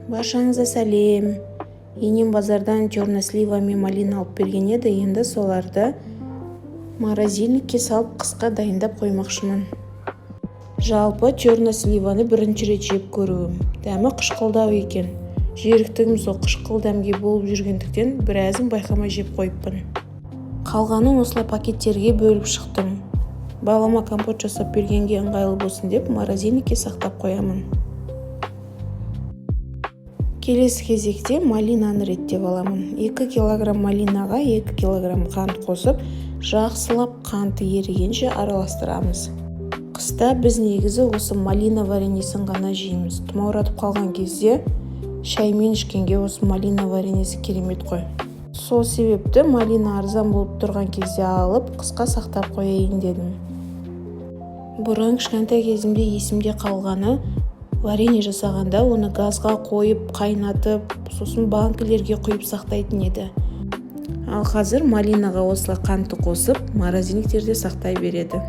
Баршаңызға сәлем. Енем базардан черный слива мен малина алып берген еді, енді соларды морозильникке салып қысқа дайындап қоймақшымын. Жалпы черный сливаны бірінші рет жеп көруім. Дәмі қышқылдау екен. Жүйріктігім сол қышқыл дәмге болып жүргендіктен біразын байқамай жеп қойыппын. Қалғанын осылай пакеттерге бөліп шықтым. Балама компот жасап бергенге ыңғайлы болсын деп морозильникке сақтап қоямын. Келесі кезекте малинаны реттеп аламын. 2 кг малинаға 2 кг қант қосып, жақсылап қанты ерігенше араластырамыз. Қыста біз негізі осы малина варенесін ғана жейміз. Тұмауратып қалған кезде шаймен ішкенге осы малина варенесі керемет қой. Сол себепті малина арзан болып тұрған кезде алып, қысқа сақтап қояйын дедім. Бұрын кішкентай кезімде есімде қалғаны, варенье жасағанда оны газға қойып, қайнатып, сосын банкілерге құйып сақтайтын еді. Ал қазір малинаға осылай қантты қосып, морозильниктерде сақтай береді.